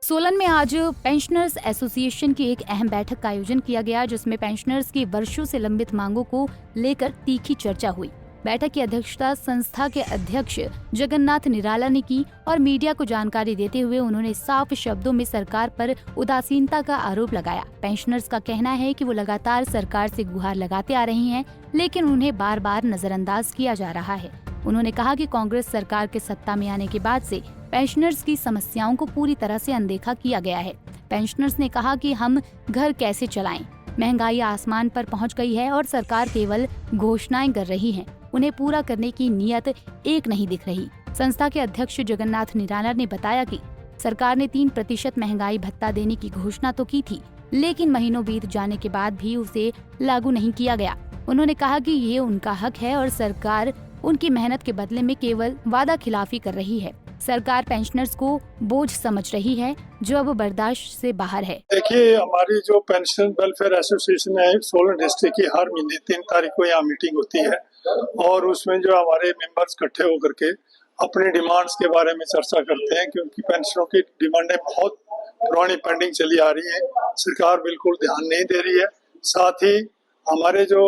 सोलन में आज pensioners association की एक अहम बैठक का आयोजन किया गया, जिसमें पेंशनर्स की वर्षों से लंबित मांगों को लेकर तीखी चर्चा हुई। बैठक की अध्यक्षता संस्था के अध्यक्ष जगन्नाथ निराला ने की और मीडिया को जानकारी देते हुए उन्होंने साफ शब्दों में सरकार पर उदासीनता का आरोप लगाया। पेंशनर्स का कहना है कि वो लगातार सरकार से गुहार लगाते आ रही हैं, लेकिन उन्हें बार बार नजरअंदाज किया जा रहा है। उन्होंने कहा कि कांग्रेस सरकार के सत्ता में आने के बाद से पेंशनर्स की समस्याओं को पूरी तरह से अनदेखा किया गया है। पेंशनर्स ने कहा कि हम घर कैसे चलाएं? महंगाई आसमान पर पहुंच गई है और सरकार केवल घोषणाएं कर रही है, उन्हें पूरा करने की नीयत एक नहीं दिख रही। संस्था के अध्यक्ष जगन्नाथ निराला ने बताया कि सरकार ने 3% महंगाई भत्ता देने की घोषणा तो की थी, लेकिन महीनों बीत जाने के बाद भी उसे लागू नहीं किया गया। उन्होंने कहा कि ये उनका हक है और सरकार उनकी मेहनत के बदले में केवल वादा खिलाफी कर रही है। सरकार पेंशनर्स को बोझ समझ रही है, जो अब बर्दाश्त से बाहर है। देखिए, हमारी जो पेंशन वेलफेयर एसोसिएशन है सोलन डिस्ट्रिक्ट की, हर महीने 3 तारीख को यहाँ मीटिंग होती है और उसमें जो हमारे मेंबर्स इकट्ठे होकर के अपनी डिमांड्स के बारे में चर्चा करते हैं, क्योंकि पेंशनों की डिमांडें बहुत पुरानी पेंडिंग चली आ रही है। सरकार बिल्कुल ध्यान नहीं दे रही है। साथ ही हमारे जो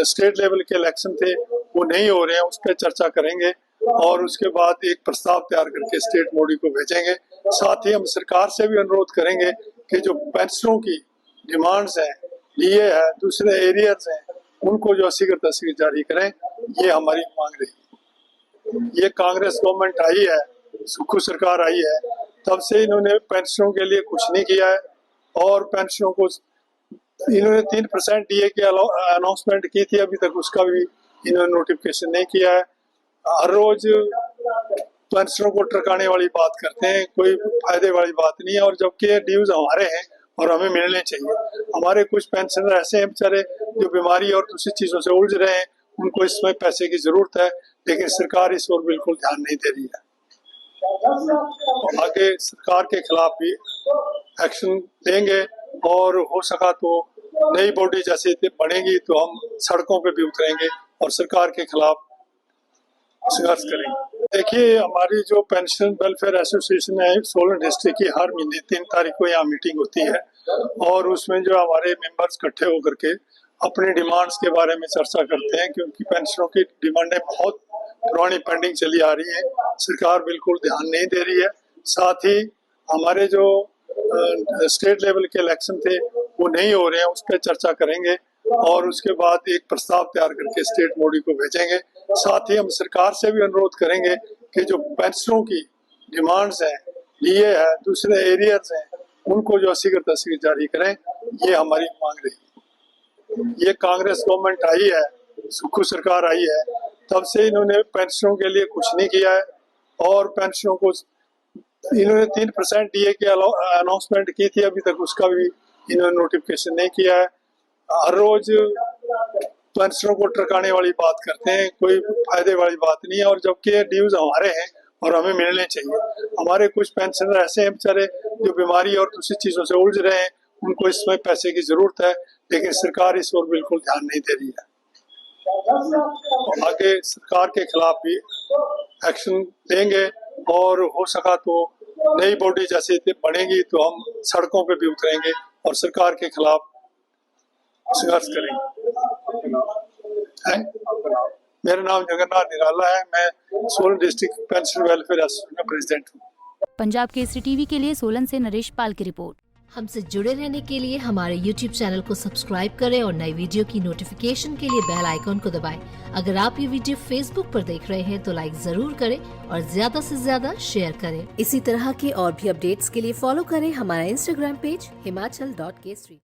स्टेट लेवल के इलेक्शन थे वो नहीं हो रहे हैं, उस पर चर्चा करेंगे और उसके बाद एक प्रस्ताव तैयार करके स्टेट बॉडी को भेजेंगे। साथ ही हम सरकार से भी अनुरोध करेंगे कि जो पेंशनों की डिमांड्स हैं, डीए है, दूसरे एरियर्स हैं, उनको जो 80% जारी करें, ये हमारी मांग रही है। ये कांग्रेस गवर्नमेंट आई है, सुखू सरकार आई है, तब से इन्होंने पेंशनों के लिए कुछ नहीं किया है और पेंशनों को इन्होंने 3% डीए की अनाउंसमेंट की थी, अभी तक उसका भी इन्होंने नोटिफिकेशन नहीं किया है। हर रोज पेंशनों को टरकाने वाली बात करते हैं, कोई फायदे वाली बात नहीं है, और जबकि ड्यूज हमारे हैं और हमें मिलने चाहिए। हमारे कुछ पेंशनर ऐसे हैं बेचारे जो बीमारी और दूसरी चीजों से उलझ रहे हैं, उनको इस समय पैसे की जरूरत है, लेकिन सरकार इस ओर बिल्कुल ध्यान नहीं दे रही है। आगे सरकार के खिलाफ भी एक्शन लेंगे और हो सका तो नई बॉडी जैसे बनेगी तो हम सड़कों पे भी उतरेंगे और सरकार के खिलाफ संघर्ष करेंगे। देखिए, हमारी जो पेंशन वेलफेयर एसोसिएशन है सोलन डिस्ट्रिक्ट की, हर महीने 3 तारीख को यहाँ मीटिंग होती है और उसमें जो हमारे मेंबर्स इकट्ठे होकर के अपनी डिमांड्स के बारे में चर्चा करते हैं, क्योंकि पेंशनों की डिमांडें बहुत पुरानी पेंडिंग चली आ रही है। सरकार बिल्कुल ध्यान नहीं दे रही है। साथ ही हमारे जो स्टेट लेवल के इलेक्शन थे वो नहीं हो रहे हैं, उस पर चर्चा करेंगे और उसके बाद एक प्रस्ताव तैयार करके स्टेट बॉडी को भेजेंगे। साथ ही हम सरकार से भी अनुरोध करेंगे कि जो पेंशनों की डिमांड्स हैं, डीए है, दूसरे एरियर्स हैं, उनको जो 80% जारी करें, ये हमारी मांग रही है। ये कांग्रेस गवर्नमेंट आई है, सुखू सरकार आई है, तब से इन्होंने पेंशनों के लिए कुछ नहीं किया है और पेंशनों को इन्होंने 3% डीए की अनाउंसमेंट की थी, अभी तक उसका भी इन्होंने नोटिफिकेशन नहीं किया है। हर रोज पेंशनों को टरकाने वाली बात करते हैं, कोई फायदे वाली बात नहीं है, और जबकि ड्यूज हमारे हैं और हमें मिलने चाहिए। हमारे कुछ पेंशनर ऐसे हैं बेचारे जो बीमारी और दूसरी चीजों से उलझ रहे हैं, उनको इस समय पैसे की जरूरत है, लेकिन सरकार इस ओर बिल्कुल ध्यान नहीं दे रही है। आगे सरकार के खिलाफ भी एक्शन लेंगे और हो सका तो नई बॉडी जैसे बनेगी तो हम सड़कों पे भी उतरेंगे और सरकार के खिलाफ संघर्ष करेंगे। मेरा नाम जगन्नाथ निराला है, मैं Solan district pension welfare association का प्रेसिडेंट हूँ। पंजाब केसरी टीवी के लिए सोलन से नरेश पाल की रिपोर्ट। हमसे जुड़े रहने के लिए हमारे YouTube चैनल को सब्सक्राइब करें और नई वीडियो की नोटिफिकेशन के लिए बेल आइकॉन को दबाएं। अगर आप ये वीडियो Facebook पर देख रहे हैं तो लाइक जरूर करें और ज्यादा से ज्यादा शेयर करें। इसी तरह के और भी अपडेट्स के लिए फॉलो करें हमारा Instagram पेज himachal.kesri।